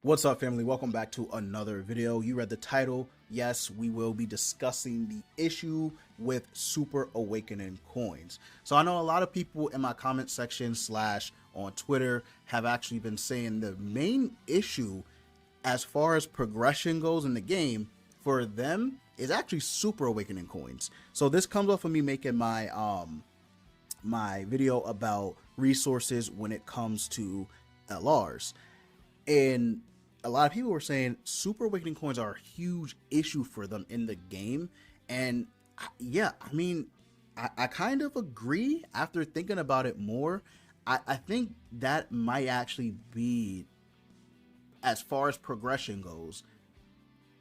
What's up, family? Welcome back to another video. You read the title. Yes, we will be discussing the issue with Super Awakening coins. So I know a lot of people in my comment section / on Twitter have actually been saying the main issue as far as progression goes in the game for them is actually Super Awakening coins. So this comes off of me making my video about resources when it comes to LRs. And a lot of people were saying Super Awakening coins are a huge issue for them in the game. And yeah, I mean, I kind of agree after thinking about it more. I think that might actually be, as far as progression goes,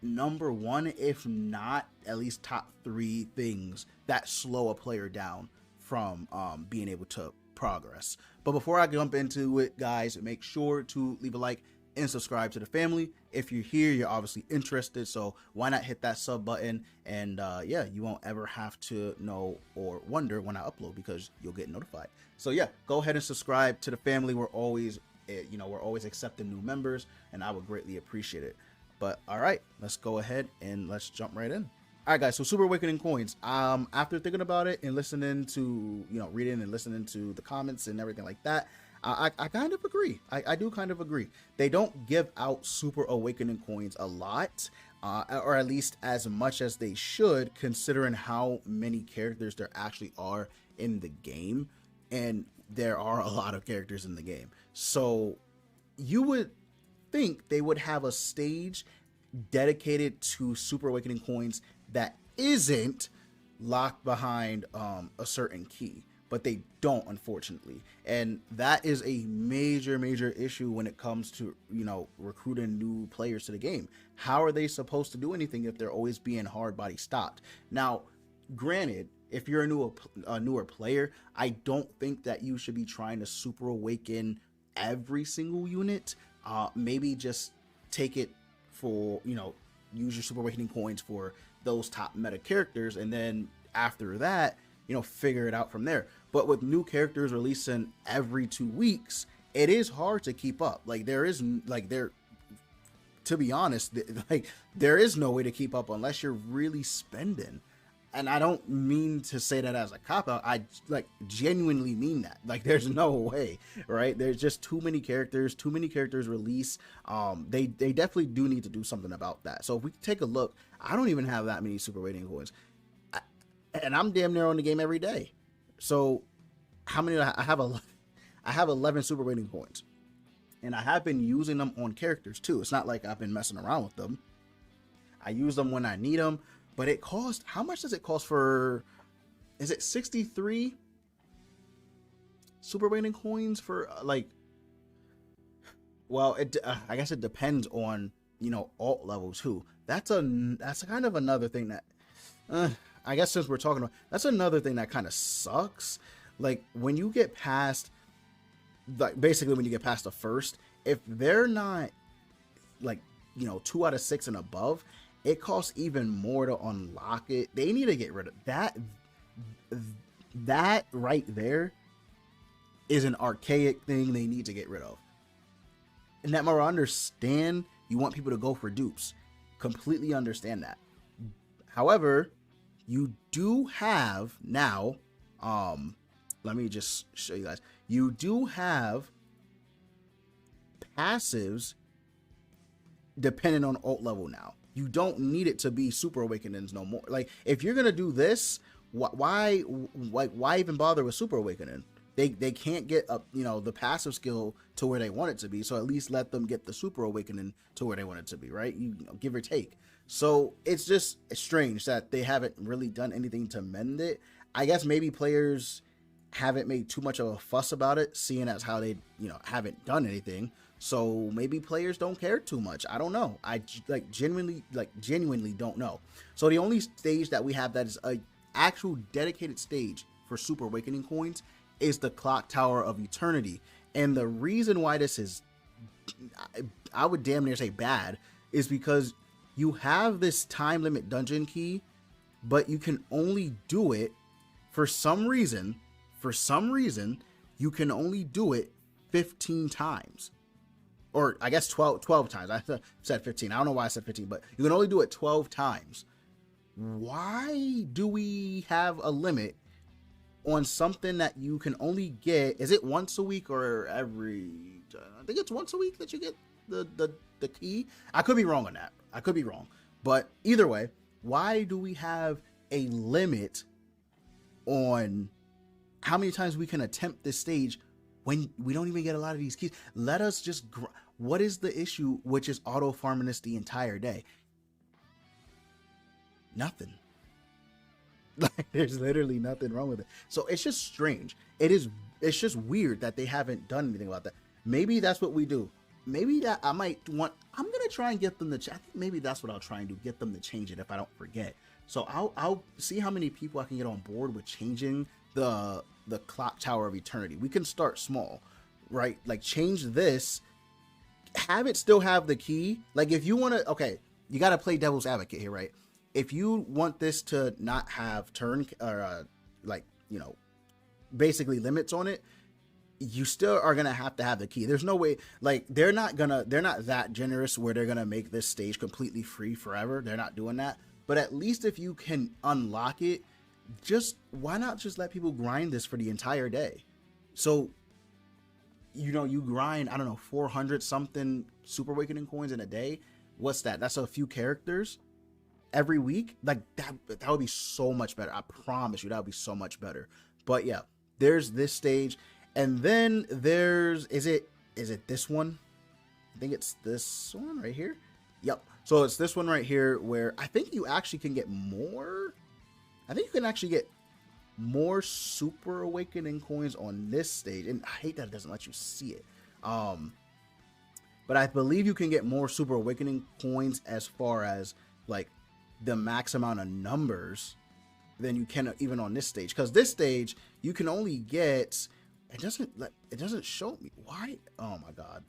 number one, if not at least top three things that slow a player down from being able to progress. But before I jump into it, guys, make sure to leave a like and subscribe to the family. If you're here, you're obviously interested, so why not hit that sub button? And yeah, you won't ever have to know or wonder when I upload because you'll get notified. So yeah, go ahead and subscribe to the family. We're always accepting new members, and I would greatly appreciate it. But all right, let's go ahead and let's jump right in. All right, guys, so Super Awakening coins, after thinking about it and listening to, reading and listening to the comments and everything like that, I kind of agree. I do kind of agree. They don't give out Super Awakening coins a lot, or at least as much as they should, considering how many characters there actually are in the game. And there are a lot of characters in the game. So you would think they would have a stage dedicated to Super Awakening coins that isn't locked behind a certain key, but they don't, unfortunately. And that is a major issue when it comes to, recruiting new players to the game. How are they supposed to do anything if they're always being hard body stopped? Now, granted, if you're a newer player, I don't think that you should be trying to Super Awaken every single unit. Maybe just take it for, use your Super Awakening coins for those top meta characters, and then after that, figure it out from there. But with new characters releasing every 2 weeks, it is hard to keep up. To be honest, there is no way to keep up unless you're really spending. And I don't mean to say that as a cop out. I genuinely mean that. There's no way, right? There's just too many characters release. They definitely do need to do something about that. So if we take a look, I don't even have that many Super Awakening coins, and I'm damn near on the game every day. So how many? I have 11 Super Awakening coins, and I have been using them on characters too. It's not like I've been messing around with them. I use them when I need them. But it costs, how much does it cost for, is it 63 Super Awakening coins for well, I guess it depends on, alt level too. That's kind of another thing that, I guess since we're talking about, that's another thing that kind of sucks. When you get past, basically when you get past the first, if they're not 2 out of 6 and above, it costs even more to unlock it. They need to get rid of that. That right there is an archaic thing they need to get rid of. And that, more, I understand you want people to go for dupes. Completely understand that. However, you do have now, let me just show you guys. You do have passives depending on alt level now. You don't need it to be Super Awakenings no more. If you're gonna do this, why even bother with Super Awakening? They can't get up, the passive skill to where they want it to be. So at least let them get the Super Awakening to where they want it to be, right? Give or take. So it's just strange that they haven't really done anything to mend it. I guess maybe players haven't made too much of a fuss about it, seeing as how they, haven't done anything. So maybe players don't care too much. I don't know. I genuinely don't know. So the only stage that we have that is a actual dedicated stage for Super Awakening coins is the Clock Tower of Eternity. And the reason why this is, I would damn near say bad, is because you have this time limit dungeon key, but you can only do it for some reason, you can only do it 15 times. or I guess 12 times. I said 15. I don't know why I said 15, but you can only do it 12 times. Why do we have a limit on something that you can only get? Is it once a week or every? I think it's once a week that you get the key. I could be wrong on that. I could be wrong, but either way, why do we have a limit on how many times we can attempt this stage when we don't even get a lot of these keys? Let us just what is the issue, which is auto farming this the entire day? Nothing. Like, there's literally nothing wrong with it. So it's just strange. It's just weird that they haven't done anything about that. Maybe that's what we do. Maybe that I'm gonna try and get them to I think maybe that's what I'll try and do, get them to change it if I don't forget. So I'll see how many people I can get on board with changing the clock tower of eternity. We can start small, right? Like, change this, have it still have the key. Like, if you want to, okay, you got to play devil's advocate here, right? If you want this to not have turn or like, you know, basically limits on it, you still are gonna have to have the key. There's no way, like, they're not that generous where they're gonna make this stage completely free forever. They're not doing that. But at least if you can unlock it, just why not just let people grind this for the entire day? So, you know, you grind, I don't know, 400 something Super Awakening coins in a day. What's that? That's a few characters every week. Like, that would be so much better. I promise you, that would be so much better. But yeah, there's this stage. And then there's, is it this one? I think it's this one right here. Yep. So it's this one right here where I think you actually can get more. I think you can actually get more Super Awakening coins on this stage. And I hate that it doesn't let you see it. But I believe you can get more Super Awakening coins as far as like the max amount of numbers than you can even on this stage. Because this stage, you can only get, it doesn't show me why. Oh my god.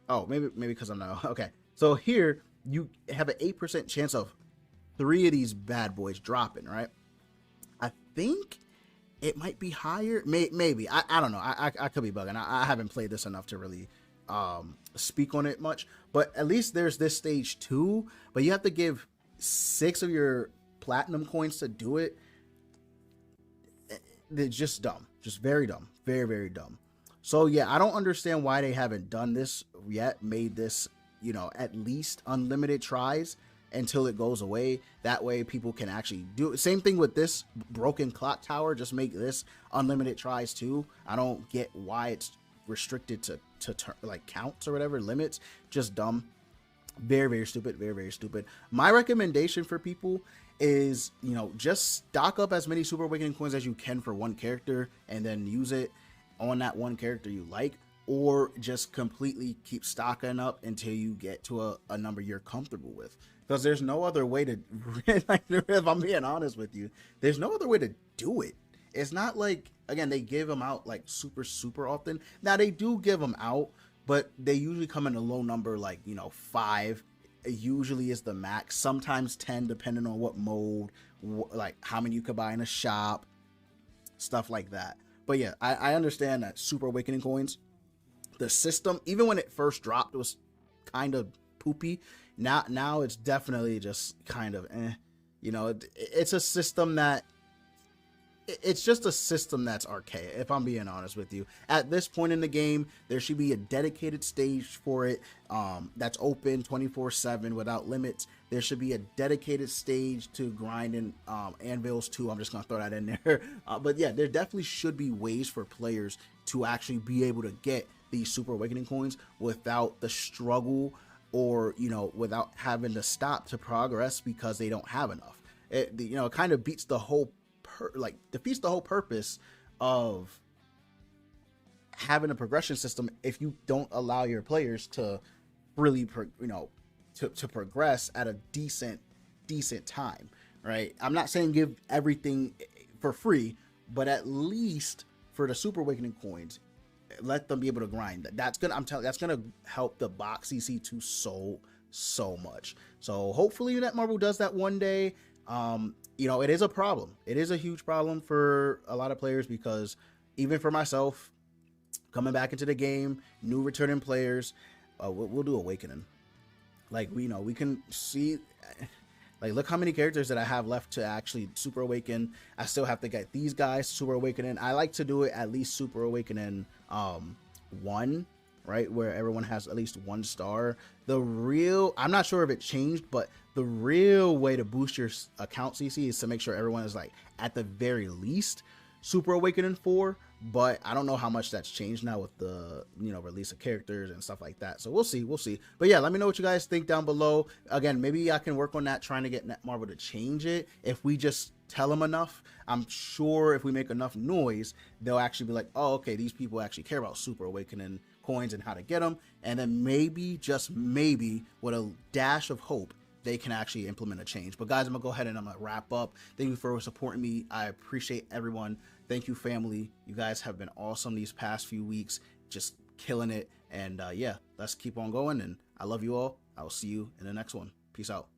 Oh, maybe because I'm not okay. So here you have an 8% chance of 3 of these bad boys dropping, right? I think it might be higher. Maybe I don't know. I could be bugging. I haven't played this enough to really speak on it much. But at least there's this stage 2. But you have to give 6 of your platinum coins to do it. They're just dumb. Just very dumb. Very, very dumb. So yeah, I don't understand why they haven't done this yet. Made this, you know, at least unlimited tries until it goes away. That way people can actually do it. Same thing with this broken clock tower. Just make this unlimited tries too. I don't get why it's restricted to like counts or whatever, limits. Just dumb. Very, very stupid. Very, very stupid. My recommendation for people is, you know, just stock up as many Super Awakening coins as you can for one character and then use it on that one character you like, or just completely keep stocking up until you get to a number you're comfortable with. Because there's no other way to, like, if I'm being honest with you, there's no other way to do it. It's not like, again, they give them out like super often. Now they do give them out, but they usually come in a low number, like, you know, 5 usually is the max, sometimes 10 depending on what mode, like how many you could buy in a shop, stuff like that. But yeah, I understand that Super Awakening coins, the system, even when it first dropped, it was kind of poopy. Now it's definitely just kind of you know, it's a system that, it's just a system that's archaic, if I'm being honest with you. At this point in the game, there should be a dedicated stage for it that's open 24/7 without limits. There should be a dedicated stage to grinding anvils too. I'm just gonna throw that in there. But yeah, there definitely should be ways for players to actually be able to get these Super Awakening coins without the struggle, or, you know, without having to stop to progress because they don't have enough. It, you know, it kind of beats the whole defeats the whole purpose of having a progression system if you don't allow your players to really to progress at a decent time, right? I'm not saying give everything for free, but at least for the Super Awakening coins, let them be able to grind. That's gonna help the box CC2 so much. So hopefully Netmarble does that one day. You know, it is a problem. It is a huge problem for a lot of players, because even for myself, coming back into the game, new returning players. We'll do Awakening. Like we can see, like, look how many characters that I have left to actually Super Awaken. I still have to get these guys Super Awakening. I like to do it at least Super Awakening 1, right, where everyone has at least 1 star. I'm not sure if it changed, but the real way to boost your account CC is to make sure everyone is like at the very least Super Awakening 4. But I don't know how much that's changed now with the release of characters and stuff like that. So we'll see. But yeah, let me know what you guys think down below. Again, maybe I can work on that, trying to get Netmarble to change it. If we just tell them enough, I'm sure if we make enough noise, they'll actually be like, oh, okay, these people actually care about Super Awakening coins and how to get them. And then maybe, just maybe, with a dash of hope, they can actually implement a change. But guys, I'm gonna go ahead and I'm gonna wrap up. Thank you for supporting me. I appreciate everyone. Thank you, family. You guys have been awesome these past few weeks, just killing it. And yeah, let's keep on going. And I love you all. I will see you in the next one. Peace out.